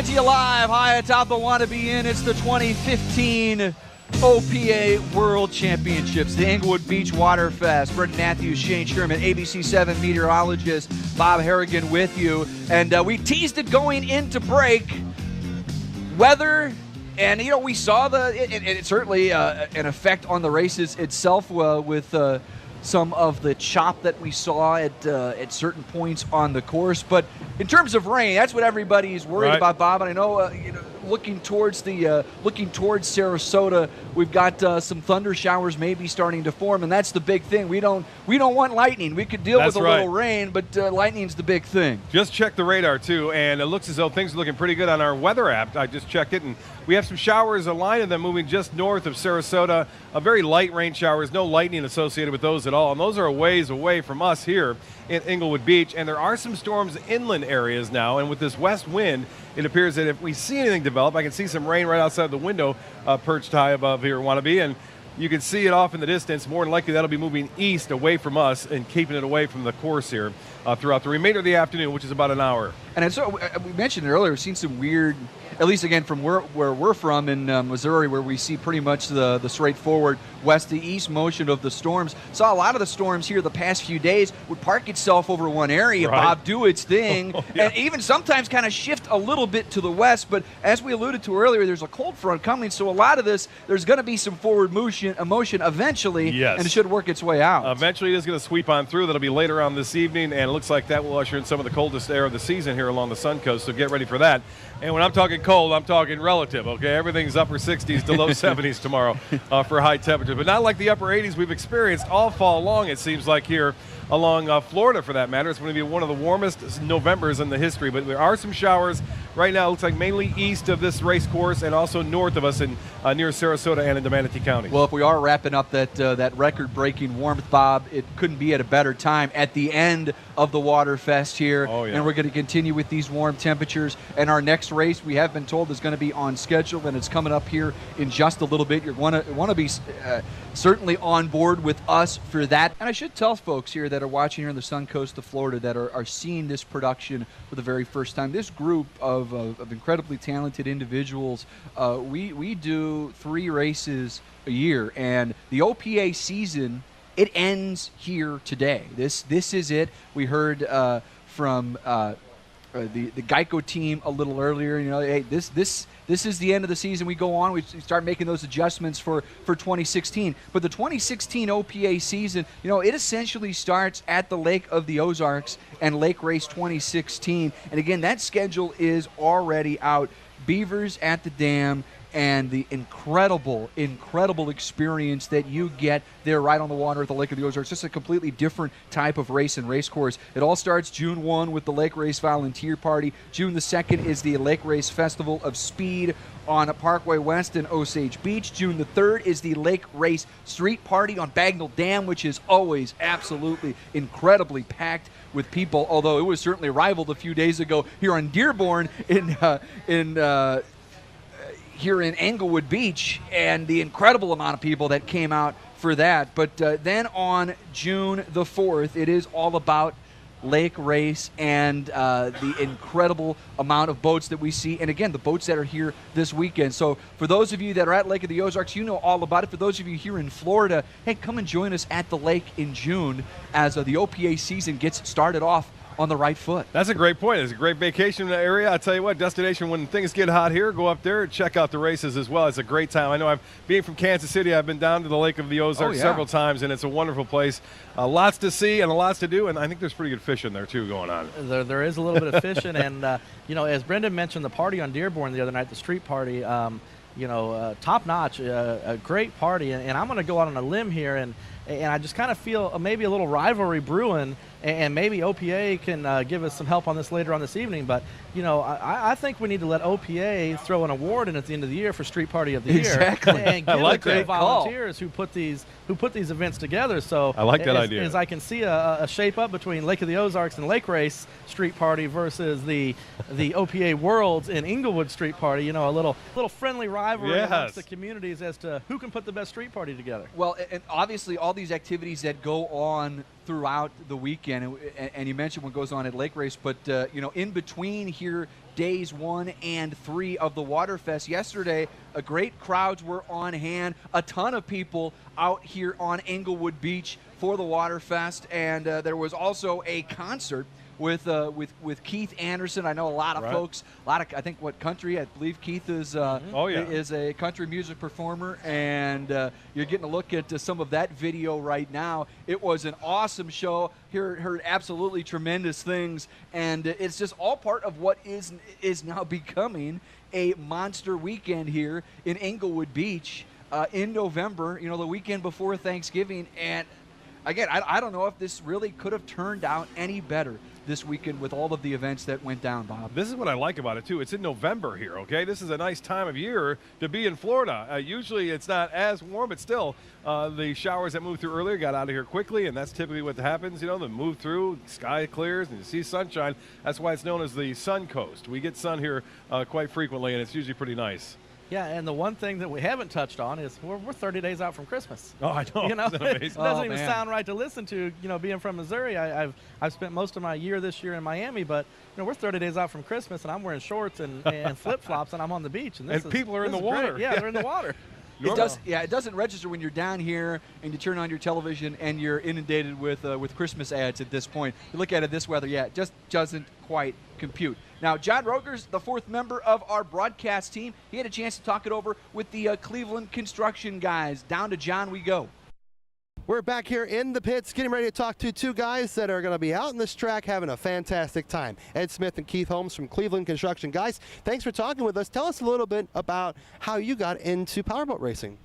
Coming to you live high atop the Wannabe Inn. It's the 2015 OPA World Championships, the Englewood Beach Waterfest. Brendan Matthews, Shane Sherman, ABC 7 meteorologist Bob Harrigan with you. And we teased it going into break. Weather, and we saw it certainly an effect on the races itself with some of the chop that we saw at certain points on the course. But in terms of rain, that's what everybody's worried about, Bob. And I know, looking towards Sarasota, we've got some thunder showers maybe starting to form, and that's the big thing. We don't want lightning. We could deal with a little rain, but lightning's the big thing. Just check the radar too, and it looks as though things are looking pretty good on our weather app. I just checked it, and we have some showers, a line of them moving just north of Sarasota. A very light rain showers, no lightning associated with those at all, and those are a ways away from us here in Englewood Beach. And there are some storms inland areas now, and with this west wind, it appears that if we see anything develop, I can see some rain right outside the window perched high above here at Wannabe, and you can see it off in the distance. More than likely that'll be moving east away from us and keeping it away from the course here throughout the remainder of the afternoon, which is about an hour. And so we mentioned it earlier, we've seen some weird, at least again from where we're from in Missouri, where we see pretty much the straightforward west to east motion of the storms. Saw a lot of the storms here the past few days would park itself over one area, right. Bob, do its thing, and even sometimes kind of shift a little bit to the west. But as we alluded to earlier, there's a cold front coming, so a lot of this, there's going to be some forward motion eventually, and it should work its way out. Eventually it is going to sweep on through. That'll be later on this evening, and it looks like that will usher in some of the coldest air of the season here along the Sun Coast, so get ready for that. And when I'm talking cold, I'm talking relative, okay? Everything's upper 60s to low 70s tomorrow for high temperatures, but not like the upper 80s we've experienced all fall long, it seems like, here along Florida for that matter. It's going to be one of the warmest Novembers in the history, but there are some showers right now. It looks like mainly east of this race course and also north of us in near Sarasota and into Manatee County. Well, if we are wrapping up that record-breaking warmth, Bob, it couldn't be at a better time at the end of the Waterfest here. Oh, yeah. And we're going to continue with these warm temperatures. And our next race, we have been told, is going to be on schedule, and it's coming up here in just a little bit. You're want to be certainly on board with us for that. And I should tell folks here that are watching here on the Sun Coast of Florida that are seeing this production for the very first time. This group of incredibly talented individuals, we do 3 races a year, and the OPA season, it ends here today. This is it. We heard from the Geico team a little earlier. Hey, this is the end of the season. We go on. We start making those adjustments for 2016. But the 2016 OPA season, it essentially starts at the Lake of the Ozarks and Lake Race 2016. And again, that schedule is already out. Beavers at the dam, and the incredible experience that you get there right on the water at the Lake of the Ozarks. Just a completely different type of race and race course. It all starts June 1 with the Lake Race Volunteer Party. June the 2nd is the Lake Race Festival of Speed on Parkway West and Osage Beach. June the 3rd is the Lake Race Street Party on Bagnell Dam, which is always absolutely incredibly packed with people, although it was certainly rivaled a few days ago here on Dearborn here in Englewood Beach, and the incredible amount of people that came out for that. But then on June the 4th, it is all about Lake Race and the incredible amount of boats that we see, and again, the boats that are here this weekend. So for those of you that are at Lake of the Ozarks, you know all about it. For those of you here in Florida, hey, come and join us at the lake in June as the OPA season gets started off on the right foot. That's a great point. It's a great vacation area. I'll tell you what, destination when things get hot here, go up there and check out the races as well. It's a great time. I know being from Kansas City, I've been down to the Lake of the Ozarks several times, and it's a wonderful place. Lots to see and lots to do, and I think there's pretty good fishing there too going on. There is a little bit of fishing, and as Brendan mentioned, the party on Dearborn the other night, the street party, top notch, a great party, and I'm going to go out on a limb here, and I just kind of feel maybe a little rivalry brewing, and maybe OPA can give us some help on this later on this evening. But I think we need to let OPA throw an award in at the end of the year for Street Party of the Year. Exactly. And give it to the volunteers who put these events together. So I like that idea. As I can see a shape up between Lake of the Ozarks and Lake Race Street Party versus the OPA Worlds in Englewood Street Party. A little friendly rivalry amongst the communities as to who can put the best street party together. Well, and obviously all these activities that go on throughout the weekend, and you mentioned what goes on at Lake Race, but in between here, days 1 and 3 of the Waterfest yesterday, great crowds were on hand. A ton of people out here on Englewood Beach for the Waterfest, and there was also a concert with Keith Anderson. I know a lot of folks, I think country. I believe Keith is is a country music performer, and you're getting a look at some of that video right now. It was an awesome show. Heard absolutely tremendous things, and it's just all part of what is now becoming a monster weekend here in Englewood Beach in November. The weekend before Thanksgiving, and again, I don't know if this really could have turned out any better this weekend with all of the events that went down, Bob. This is what I like about it, too. It's in November here, okay? This is a nice time of year to be in Florida. Usually it's not as warm, but still, the showers that moved through earlier got out of here quickly, and that's typically what happens. They move through, sky clears, and you see sunshine. That's why it's known as the Sun Coast. We get sun here quite frequently, and it's usually pretty nice. Yeah, and the one thing that we haven't touched on is we're 30 days out from Christmas. Oh, I know. It doesn't even sound right to listen to. Being from Missouri, I've spent most of my year this year in Miami, but we're 30 days out from Christmas, and I'm wearing shorts and flip flops, and I'm on the beach, and people are in the water. Great. Yeah, they're in the water. It doesn't register when you're down here and you turn on your television and you're inundated with Christmas ads at this point. You look at it this weather, it just doesn't quite compute. Now, John Rogers, the 4th member of our broadcast team, he had a chance to talk it over with the Cleveland construction guys. Down to John we go. We're back here in the pits getting ready to talk to 2 guys that are going to be out in this track having a fantastic time. Ed Smith and Keith Holmes from Cleveland Construction. Guys, thanks for talking with us. Tell us a little bit about how you got into powerboat racing.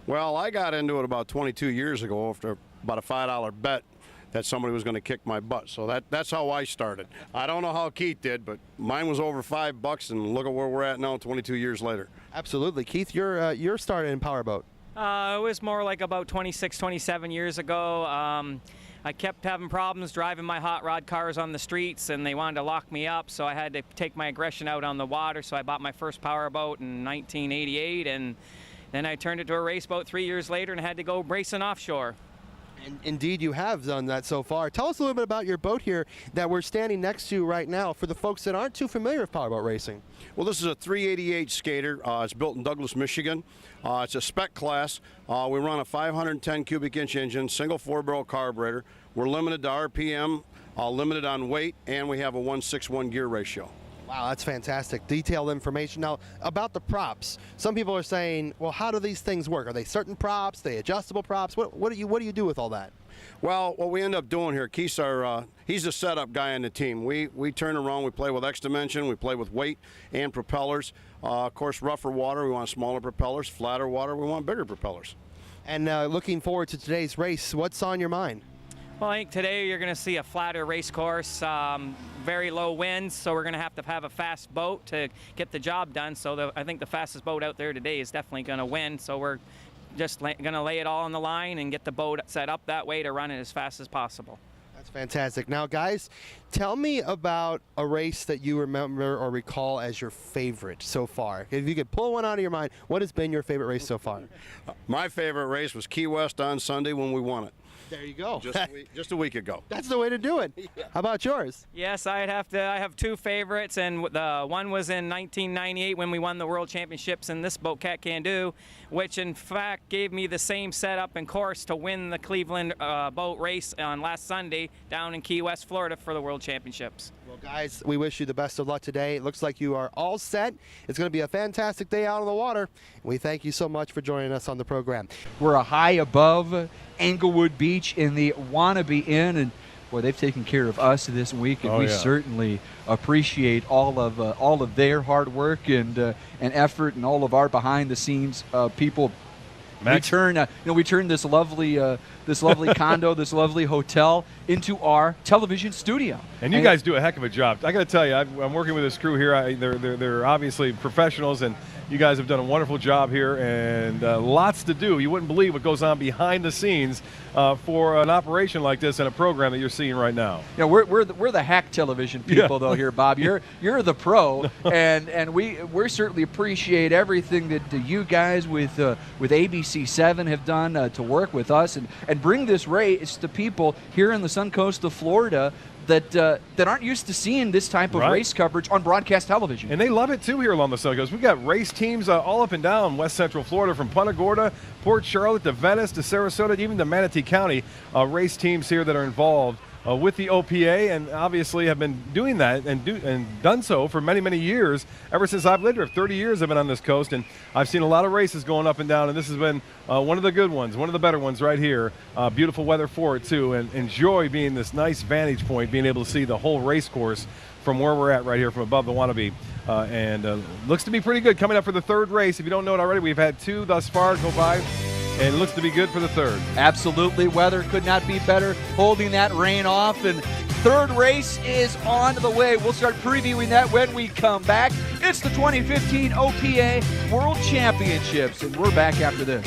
Well, I got into it about 22 years ago after about a $5 bet that somebody was going to kick my butt. So that's how I started. I don't know how Keith did, but mine was over $5, and look at where we're at now 22 years later. Absolutely. Keith, you're started in powerboat. It was more like about 26, 27 years ago. I kept having problems driving my hot rod cars on the streets, and they wanted to lock me up, so I had to take my aggression out on the water. So I bought my first powerboat in 1988, and then I turned it to a race boat 3 years later and had to go racing offshore. Indeed, you have done that so far. Tell us a little bit about your boat here that we're standing next to right now for the folks that aren't too familiar with powerboat racing. Well, this is a 388 skater. It's built in Douglas, Michigan. It's a spec class. We run a 510 cubic inch engine, single 4-barrel carburetor. We're limited to RPM, limited on weight, and we have a 1:6:1 gear ratio. Wow, that's fantastic. Detailed information. Now, about the props, some people are saying, well, how do these things work? Are they certain props? Are they adjustable props? What do you do with all that? Well, what we end up doing here, Keith's he's the setup guy on the team. We turn around, we play with X dimension, we play with weight and propellers. Of course, rougher water, we want smaller propellers. Flatter water, we want bigger propellers. And looking forward to today's race, what's on your mind? Well, I think today you're going to see a flatter race course, very low winds, so we're going to have a fast boat to get the job done. So I think the fastest boat out there today is definitely going to win. So we're just going to lay it all on the line and get the boat set up that way to run it as fast as possible. That's fantastic. Now, guys, tell me about a race that you remember or recall as your favorite so far. If you could pull one out of your mind, what has been your favorite race so far? My favorite race was Key West on Sunday when we won it. There you go. Just a week ago. That's the way to do it. Yeah. How about yours? Yes, I have 2 favorites, and the one was in 1998 when we won the World Championships in this boat, Cat Can Do, which in fact gave me the same setup and course to win the Cleveland boat race on last Sunday down in Key West, Florida for the World Championships. Well, guys, we wish you the best of luck today. It looks like you are all set. It's going to be a fantastic day out on the water. We thank you so much for joining us on the program. We're a high above Englewood Beach in the Wannabe Inn, and boy, they've taken care of us this week, and we certainly appreciate all of their hard work and effort, and all of our behind-the-scenes people. We turn this lovely condo, this lovely hotel into our television studio. And you guys do a heck of a job. I got to tell you, I'm working with this crew here. They're obviously professionals, and You guys have done a wonderful job here, and lots to do. You wouldn't believe what goes on behind the scenes for an operation like this and a program that you're seeing right now. You know, we're the hack television people though here, Bob. You're the pro, and we certainly appreciate everything that you guys with ABC7 have done to work with us and bring this race to people here in the Sun Coast of Florida that aren't used to seeing this type of race coverage on broadcast television. And they love it too here along the Sun Coast. We've got race teams all up and down West Central Florida, from Punta Gorda, Port Charlotte to Venice to Sarasota, even to Manatee County. Race teams here that are involved with the OPA, and obviously have been doing that and done so for many, many years. Ever since I've lived here, 30 years I've been on this coast, and I've seen a lot of races going up and down, and this has been one of the good ones, one of the better ones right here. Beautiful weather for it too, and enjoy being this nice vantage point, being able to see the whole race course from where we're at right here from above the Wannabe. And looks to be pretty good coming up for the third race. If you don't know it already, we've had 2 thus far go by, and it looks to be good for the third. Absolutely. Weather could not be better, holding that rain off, and third race is on the way. We'll start previewing that when we come back. It's the 2015 OPA World Championships, and we're back after this.